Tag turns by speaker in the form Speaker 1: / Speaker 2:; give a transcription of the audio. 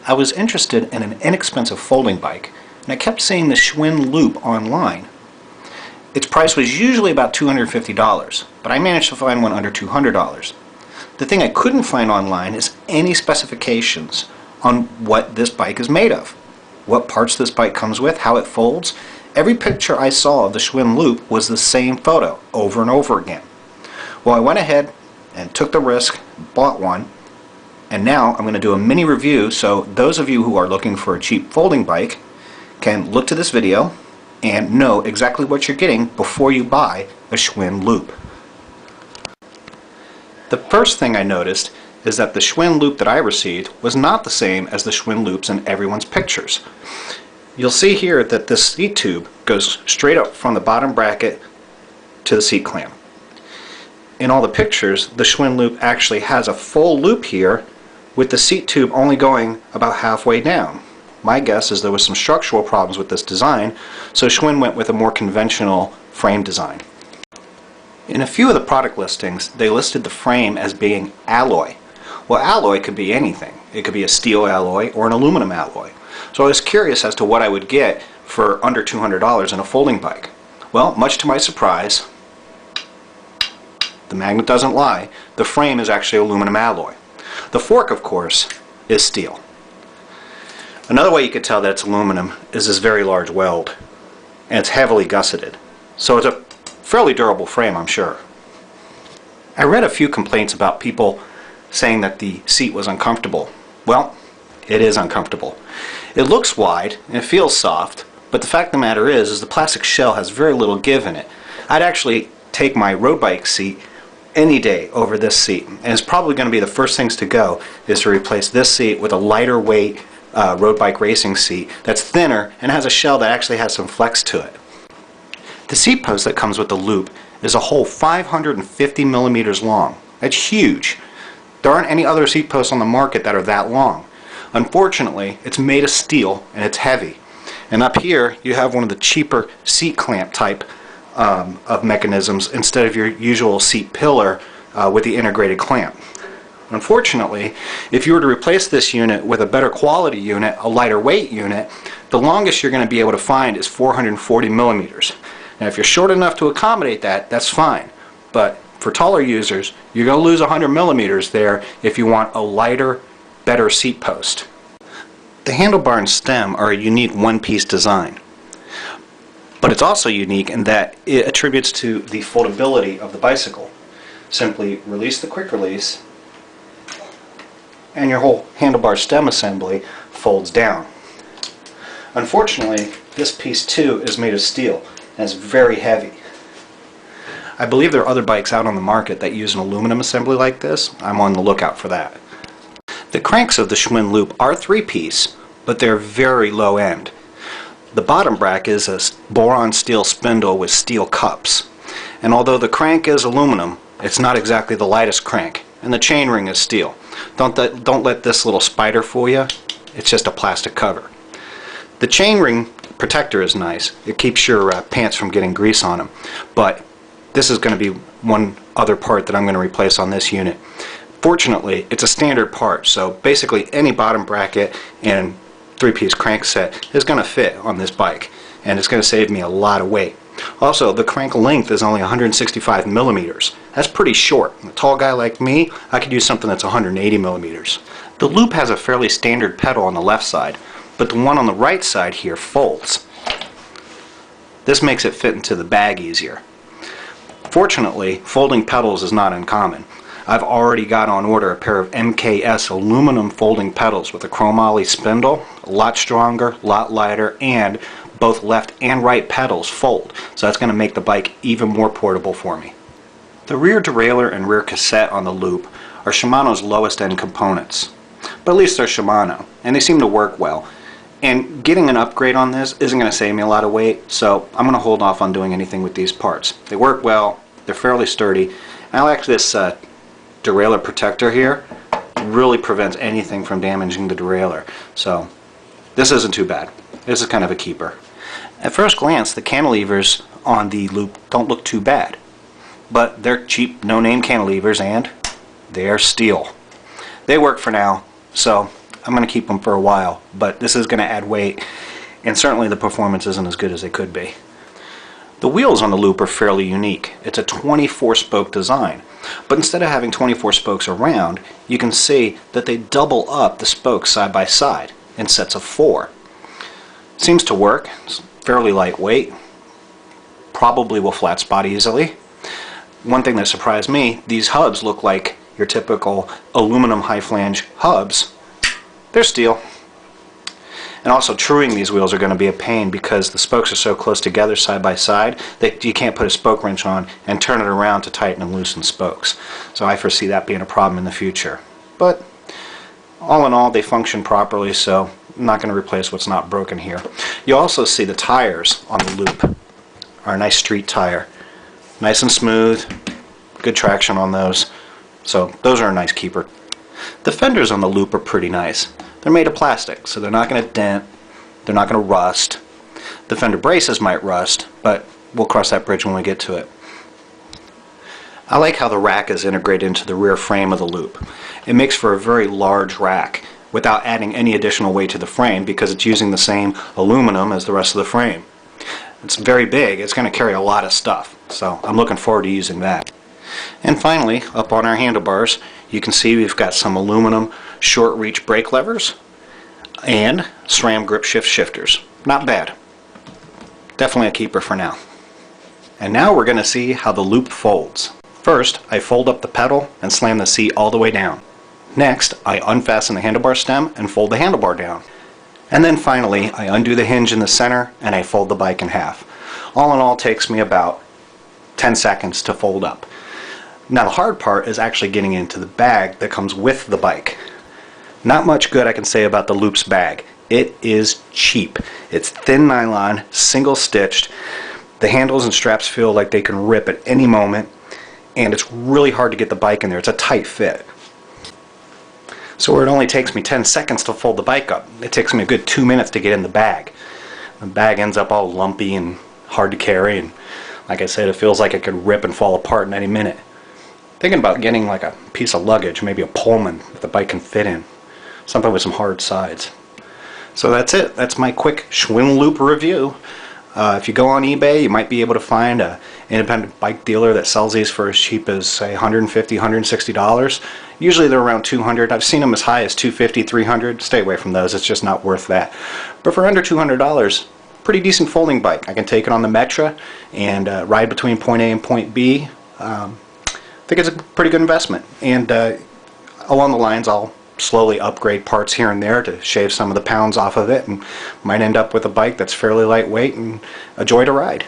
Speaker 1: I was interested in an inexpensive folding bike, and I kept seeing the Schwinn loop online. Its price was usually about $250, but I managed to find one under $200. The thing I couldn't find online is any specifications on what this bike is made of, what parts this bike comes with, how it folds. Every picture I saw of the Schwinn loop was the same photo over and over again. Well, I went ahead and took the risk, bought one, and now I'm going to do a mini review so those of you who are looking for a cheap folding bike can look to this video and know exactly what you're getting before you buy a Schwinn loop. The first thing I noticed is that the Schwinn loop that I received was not the same as the Schwinn loops in everyone's pictures. You'll see here that this seat tube goes straight up from the bottom bracket to the seat clamp. In all the pictures, the Schwinn loop actually has a full loop here with the seat tube only going about halfway down. My guess is there was some structural problems with this design, so Schwinn went with a more conventional frame design. In a few of the product listings, they listed the frame as being alloy. Well, alloy could be anything. It could be a steel alloy or an aluminum alloy. So I was curious as to what I would get for under $200 in a folding bike. Well, much to my surprise, the magnet doesn't lie. The frame is actually aluminum alloy. The fork, of course, is steel. Another way you could tell that it's aluminum is this very large weld, and it's heavily gusseted. So it's a fairly durable frame, I'm sure. I read a few complaints about people saying that the seat was uncomfortable. Well, it is uncomfortable. It looks wide and it feels soft, but the fact of the matter is the plastic shell has very little give in it. I'd actually take my road bike seat any day over this seat, and it's probably going to be the first things to go is to replace this seat with a lighter weight road bike racing seat that's thinner and has a shell that actually has some flex to it. The seat post that comes with the loop is a whole 550 millimeters long. That's huge. There aren't any other seat posts on the market that are that long. Unfortunately, it's made of steel and it's heavy. And up here you have one of the cheaper seat clamp type of mechanisms instead of your usual seat pillar with the integrated clamp. Unfortunately, if you were to replace this unit with a better quality unit, a lighter weight unit, the longest you're going to be able to find is 440 millimeters. Now if you're short enough to accommodate that, that's fine. But for taller users, you're going to lose 100 millimeters there if you want a lighter, better seat post. The handlebar and stem are a unique one-piece design. But it's also unique in that it attributes to the foldability of the bicycle. Simply release the quick release and your whole handlebar stem assembly folds down. Unfortunately, this piece too is made of steel and it's very heavy. I believe there are other bikes out on the market that use an aluminum assembly like this. I'm on the lookout for that. The cranks of the Schwinn loop are 3-piece, but they're very low end. The bottom bracket is a boron steel spindle with steel cups. And although the crank is aluminum, it's not exactly the lightest crank. And the chainring is steel. Don't let this little spider fool you. It's just a plastic cover. The chainring protector is nice. It keeps your pants from getting grease on them. But this is going to be one other part that I'm going to replace on this unit. Fortunately, it's a standard part, so basically any bottom bracket and 3-piece crank set is going to fit on this bike, and it's going to save me a lot of weight. Also, the crank length is only 165 millimeters. That's pretty short. A tall guy like me, I could use something that's 180 millimeters. The loop has a fairly standard pedal on the left side, but the one on the right side here folds. This makes it fit into the bag easier. Fortunately, folding pedals is not uncommon. I've already got on order a pair of MKS aluminum folding pedals with a chromoly spindle, a lot stronger, a lot lighter, and both left and right pedals fold, so that's going to make the bike even more portable for me. The rear derailleur and rear cassette on the loop are Shimano's lowest end components, but at least they're Shimano, and they seem to work well. And getting an upgrade on this isn't going to save me a lot of weight, so I'm going to hold off on doing anything with these parts. They work well, they're fairly sturdy, and I like this derailleur protector here. Really prevents anything from damaging the derailleur, so this isn't too bad. This is kind of a keeper. At first glance, the cantilevers on the loop don't look too bad, but they're cheap, no-name cantilevers, and they're steel. They work for now, so I'm going to keep them for a while, but this is going to add weight, and certainly the performance isn't as good as it could be. The wheels on the loop are fairly unique. It's a 24-spoke design, but instead of having 24 spokes around, you can see that they double up the spokes side by side in sets of 4. Seems to work. It's fairly lightweight, probably will flat spot easily. One thing that surprised me, these hubs look like your typical aluminum high flange hubs. They're steel. And also truing these wheels are going to be a pain because the spokes are so close together side by side that you can't put a spoke wrench on and turn it around to tighten and loosen spokes. So I foresee that being a problem in the future. But all in all, they function properly, so I'm not going to replace what's not broken here. You also see the tires on the loop are a nice street tire. Nice and smooth, good traction on those. So those are a nice keeper. The fenders on the loop are pretty nice. They're made of plastic, so they're not going to dent, they're not going to rust. The fender braces might rust, but we'll cross that bridge when we get to it. I like how the rack is integrated into the rear frame of the loop. It makes for a very large rack without adding any additional weight to the frame because it's using the same aluminum as the rest of the frame. It's very big, it's going to carry a lot of stuff, so I'm looking forward to using that. And finally, up on our handlebars, you can see we've got some aluminum short reach brake levers and SRAM grip shifters. Not bad. Definitely a keeper for now. And now we're going to see how the loop folds. First, I fold up the pedal and slam the seat all the way down. Next, I unfasten the handlebar stem and fold the handlebar down. And then finally, I undo the hinge in the center and I fold the bike in half. All in all, takes me about 10 seconds to fold up. Now the hard part is actually getting into the bag that comes with the bike. Not much good I can say about the Loop's bag. It is cheap. It's thin nylon, single stitched. The handles and straps feel like they can rip at any moment, and it's really hard to get the bike in there. It's a tight fit. So where it only takes me 10 seconds to fold the bike up, it takes me a good 2 minutes to get in the bag. The bag ends up all lumpy and hard to carry, and like I said, it feels like it could rip and fall apart in any minute. Thinking about getting like a piece of luggage, maybe a Pullman that the bike can fit in. Something with some hard sides. So that's it. That's my quick Schwinn loop review. If you go on eBay, you might be able to find an independent bike dealer that sells these for as cheap as, say, $150, $160. Usually they're around $200. I've seen them as high as $250, $300. Stay away from those. It's just not worth that. But for under $200, pretty decent folding bike. I can take it on the Metra and ride between point A and point B. I think it's a pretty good investment. And along the lines, I'll slowly upgrade parts here and there to shave some of the pounds off of it, and might end up with a bike that's fairly lightweight and a joy to ride.